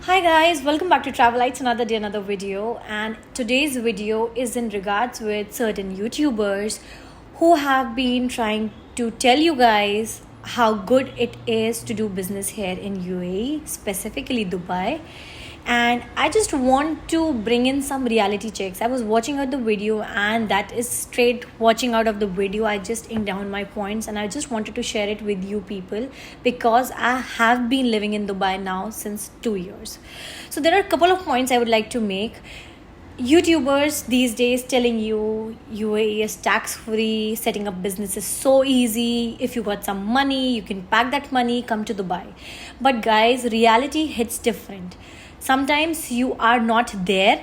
Hi guys, welcome back to Travelites, another day, another video. And today's video is in regards with certain YouTubers who have been trying to tell you guys how good it is to do business here in UAE, specifically Dubai. And I just want to bring in some reality checks. I was watching out the video, and that is straight watching out of the video. I just inked down my points, and I just wanted to share it with you people because I have been living in Dubai now since 2 years. So there are a couple of points I would like to make. YouTubers these days telling you UAE is tax free, setting up business is so easy. If you got some money, you can pack that money, come to Dubai. But guys, reality hits different. Sometimes you are not there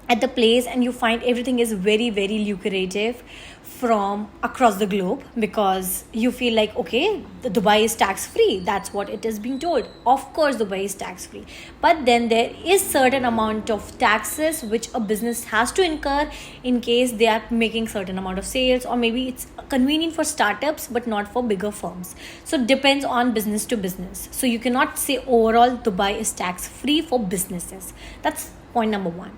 at the place and you find everything is very, very lucrative from across the globe because you feel like, okay, the Dubai is tax free. That's what it is being told. Of course, Dubai is tax free. But then there is certain amount of taxes which a business has to incur in case they are making certain amount of sales, or maybe it's convenient for startups but not for bigger firms. So it depends on business to business. So you cannot say overall Dubai is tax free for businesses. That's point number one.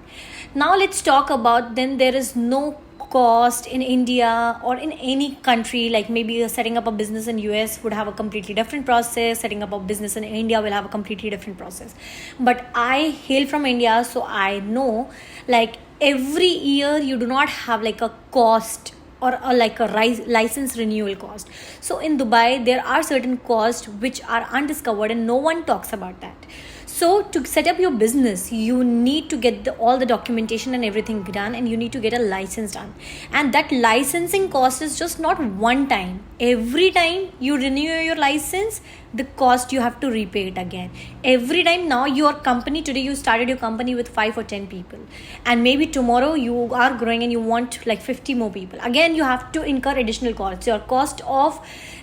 Now let's talk about then there is no cost in India or in any country. Like maybe setting up a business in US would have a completely different process. Setting up a business in India will have a completely different process. But I hail from India, so I know like every year you do not have like a cost or like a license renewal cost. So in Dubai there are certain costs which are undiscovered and no one talks about that. So to set up your business, you need to get all the documentation and everything done, and you need to get a license done. And that licensing cost is just not one time. Every time you renew your license, the cost you have to repay it again. Every time. Now your company, today you started your company with 5 or 10 people, and maybe tomorrow you are growing and you want like 50 more people. Again, you have to incur additional costs. Your cost of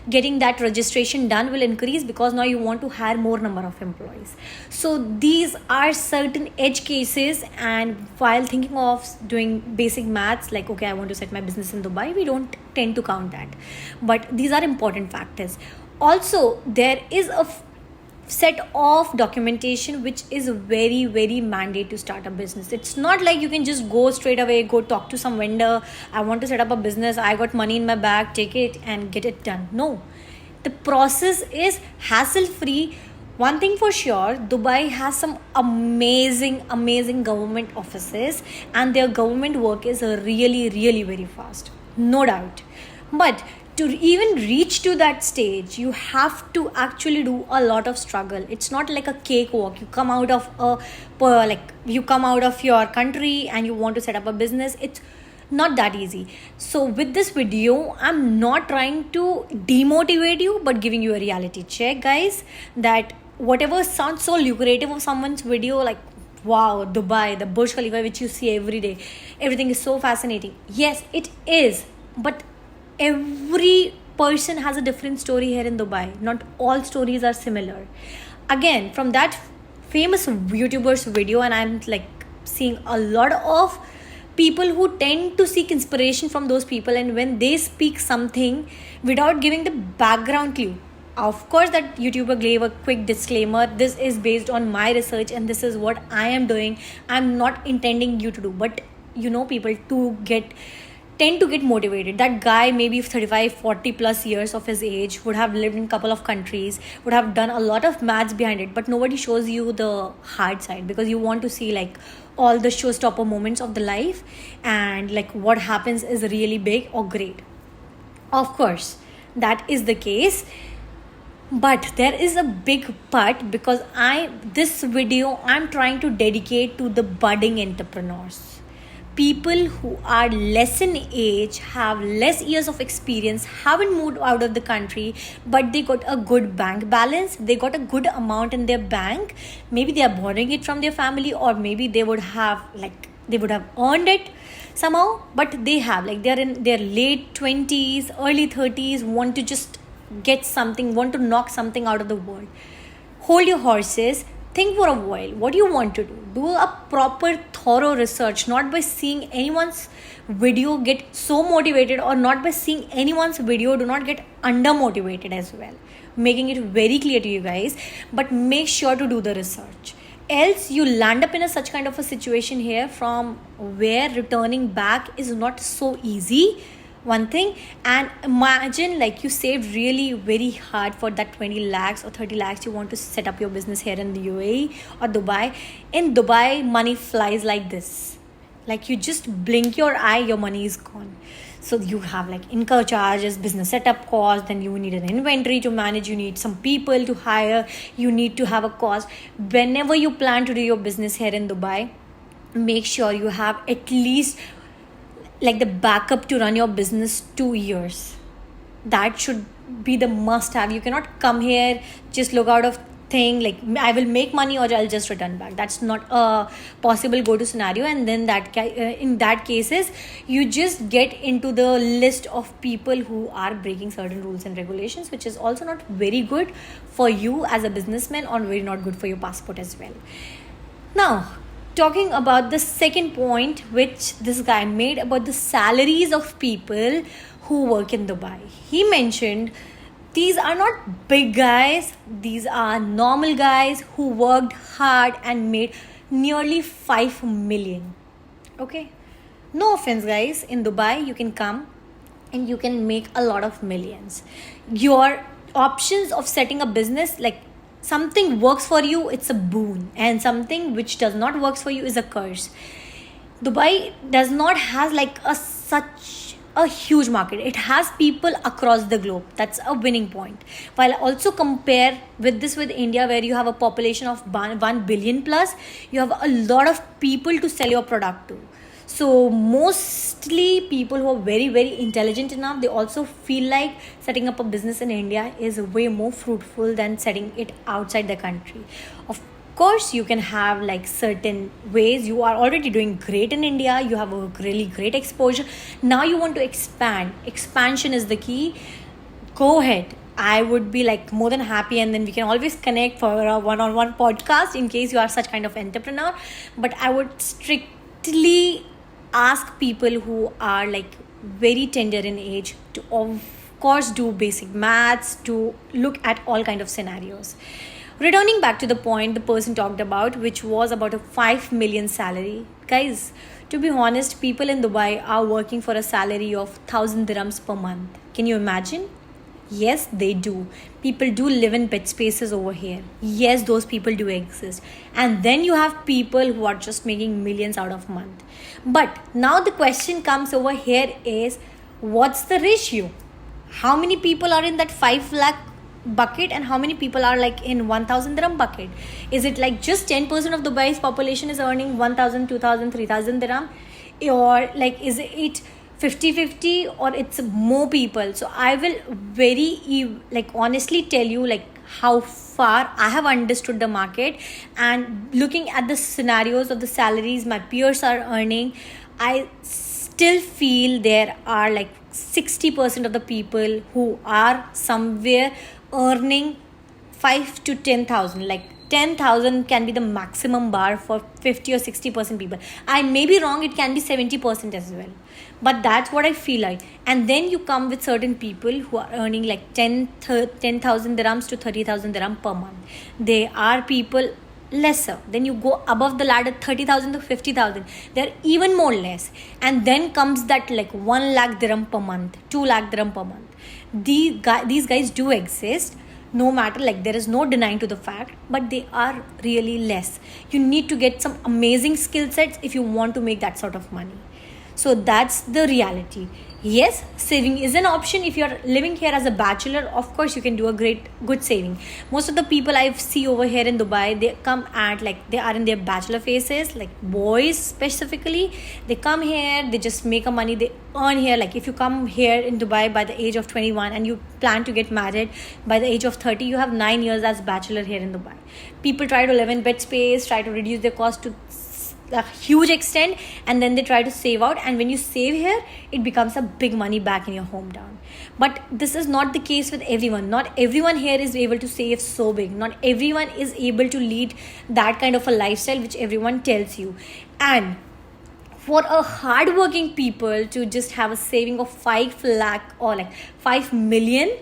getting that registration done will increase because now you want to hire more number of employees. So these are certain edge cases, and while thinking of doing basic maths like, okay, I want to set my business in Dubai, we don't tend to count that. But these are important factors. Also, there is a set of documentation which is very, very mandate to start a business. It's not like you can just go straight away, go talk to some vendor, I want to set up a business, I got money in my bag, take it and get it done. No, the process is hassle free. One thing for sure, Dubai has some amazing government offices, and their government work is really, really very fast, no doubt. But to even reach to that stage, you have to actually do a lot of struggle. It's not like a cakewalk. You come out of you come out of your country and you want to set up a business. It's not that easy. So with this video, I'm not trying to demotivate you, but giving you a reality check, guys, that whatever sounds so lucrative of someone's video, like, wow, Dubai, the Burj Khalifa, which you see every day, everything is so fascinating. Yes, it is. But every person has a different story here in Dubai. Not all stories are similar. Again, from that famous YouTuber's video, and I'm like seeing a lot of people who tend to seek inspiration from those people, and when they speak something without giving the background clue, of course that YouTuber gave a quick disclaimer, this is based on my research and this is what I am doing. I'm not intending you to do, but people tend to get motivated. That guy, maybe 35 40 plus years of his age, would have lived in a couple of countries, would have done a lot of maths behind it, but nobody shows you the hard side because you want to see like all the showstopper moments of the life, and like what happens is really big or great. Of course that is the case, but there is a big but, because this video I'm trying to dedicate to the budding entrepreneurs, people who are less in age, have less years of experience, haven't moved out of the country, but they got a good bank balance, they got a good amount in their bank. Maybe they are borrowing it from their family, or maybe they would have earned it somehow, but they're in their late 20s, early 30s, want to just get something, want to knock something out of the world. Hold your horses. Think for a while what you want to do. Do a proper thorough research, not by seeing anyone's video get so motivated, or not by seeing anyone's video do not get under motivated as well. Making it very clear to you guys, but make sure to do the research. else you land up in such kind of a situation here from where returning back is not so easy, one thing. And imagine like you saved really very hard for that 20 lakhs or 30 lakhs you want to set up your business here in the UAE or Dubai. In Dubai, money flies like this. Like you just blink your eye, your money is gone. So you have like income charges, business setup cost, then you need an inventory to manage, you need some people to hire, you need to have a cost. Whenever you plan to do your business here in Dubai, make sure you have at least like the backup to run your business 2 years. That should be the must have. You cannot come here, just look out of thing like I will make money or I'll just return back. That's not a possible go to scenario. And then in that cases you just get into the list of people who are breaking certain rules and regulations, which is also not very good for you as a businessman or very not good for your passport as well. Now, talking about the second point which this guy made about the salaries of people who work in Dubai. He mentioned these are not big guys, these are normal guys who worked hard and made nearly 5 million. Okay? No offense, guys. In Dubai, you can come and you can make a lot of millions. Your options of setting a business, like something works for you, it's a boon, and something which does not work for you is a curse. Dubai does not have like such a huge market. It has people across the globe. That's a winning point. While also compare with India, where you have a population of 1 billion plus, you have a lot of people to sell your product to. So mostly people who are very, very intelligent enough, they also feel like setting up a business in India is way more fruitful than setting it outside the country. Of course, you can have like certain ways. You are already doing great in India. You have a really great exposure. Now you want to expand. Expansion is the key. Go ahead. I would be like more than happy, and then we can always connect for a one-on-one podcast in case you are such kind of entrepreneur. But I would strictly ask people who are like very tender in age to of course do basic maths, to look at all kind of scenarios. Returning back to the point the person talked about, which was about a 5 million salary. Guys, to be honest, people in Dubai are working for a salary of 1,000 dirhams per month. Can you imagine? Yes, they do. People do live in bed spaces over here. Yes, those people do exist. And then you have people who are just making millions out of month. But now the question comes over here is, what's the ratio? How many people are in that 5 lakh bucket and how many people are like in 1,000 dirham bucket? Is it like just 10% of Dubai's population is earning 1,000, 2,000, 3,000 dirham? Or like is it 50-50 or it's more people? So I will very like honestly tell you like how far I have understood the market, and looking at the scenarios of the salaries my peers are earning, I still feel there are like 60% of the people who are somewhere earning 5 to 10,000. Like 10,000 can be the maximum bar for 50 or 60% people. I may be wrong, it can be 70% as well. But that's what I feel like. And then you come with certain people who are earning like 10,000 dirhams to 30,000 dirham per month. They are people lesser. Then you go above the ladder, 30,000 to 50,000. They're even more less. And then comes that like 1 lakh dirham per month, 2 lakh dirham per month. These guys do exist. No matter, like there is no denying to the fact, but they are really less. You need to get some amazing skill sets if you want to make that sort of money. So that's the reality. Yes, saving is an option. If you're living here as a bachelor, of course you can do a good saving. Most of the people I see over here in Dubai, they come at like they are in their bachelor phases, like boys specifically. They come here, they just make a money, they earn here. Like if you come here in Dubai by the age of 21 and you plan to get married by the age of 30, you have 9 years as bachelor here in Dubai. People try to live in bed space, try to reduce their cost to a huge extent, and then they try to save out, and when you save here it becomes a big money back in your hometown. But this is not the case with everyone. Not everyone here is able to save so big. Not everyone is able to lead that kind of a lifestyle which everyone tells you. And for a hardworking people to just have a saving of 5 lakh or like 5 million,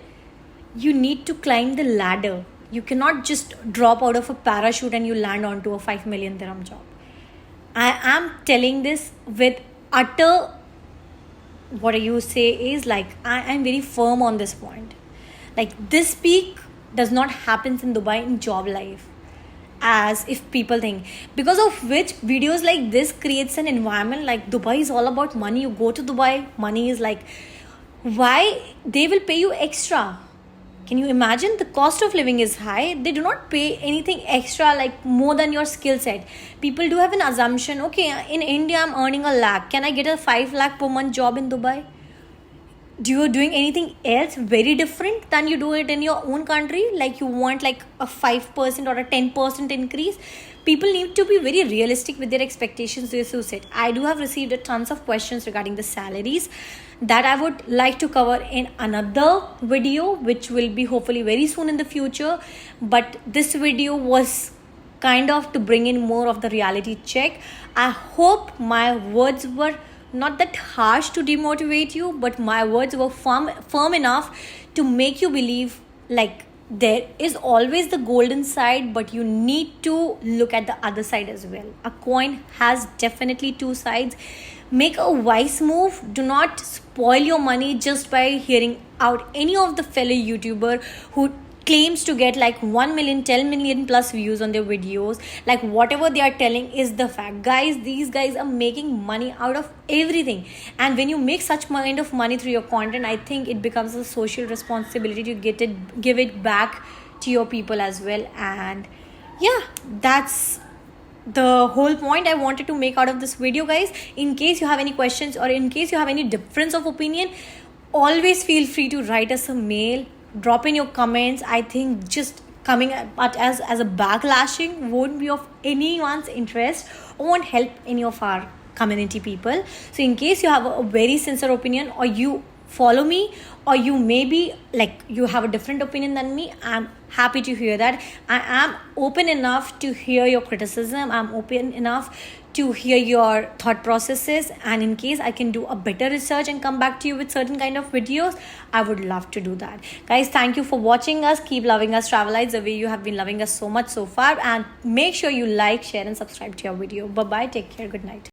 you need to climb the ladder. You cannot just drop out of a parachute and you land onto a 5 million dirham job. I am telling this with utter, what you say is like, I am very firm on this point. Like, this peak does not happen in Dubai in job life as if people think, because of which videos like this creates an environment like Dubai is all about money. You go to Dubai, money is like, why they will pay you extra? Can you imagine? The cost of living is high. They do not pay anything extra, like more than your skill set. People do have an assumption, okay, in India I'm earning a lakh, can I get a 5 lakh per month job in Dubai? Do you doing anything else very different than you do it in your own country? Like, you want like a 5% or a 10% increase? People need to be very realistic with their expectations. This is it. I do have received a tons of questions regarding the salaries that I would like to cover in another video, which will be hopefully very soon in the future. But this video was kind of to bring in more of the reality check. I hope my words were not that harsh to demotivate you, but my words were firm enough to make you believe like there is always the golden side, but you need to look at the other side as well. A coin has definitely two sides. Make a wise move. Do not spoil your money just by hearing out any of the fellow YouTuber who claims to get like 1 million, 10 million plus views on their videos. Like, whatever they are telling is the fact. Guys, these guys are making money out of everything. And when you make such kind of money through your content, I think it becomes a social responsibility to give it back to your people as well. And yeah, that's the whole point I wanted to make out of this video, guys. In case you have any questions or in case you have any difference of opinion, always feel free to write us a mail, drop in your comments. I think just coming at as a backlashing won't be of anyone's interest or won't help any of our community people. So in case you have a very sincere opinion, or you follow me, or you maybe like you have a different opinion than me, I'm happy to hear that. I am open enough to hear your criticism. I'm open enough to hear your thought processes, and in case I can do a better research and come back to you with certain kind of videos, I would love to do that. Guys, thank you for watching us. Keep loving us Travelites the way you have been loving us so much so far, and make sure you like, share and subscribe to our video. Bye bye, take care, good night.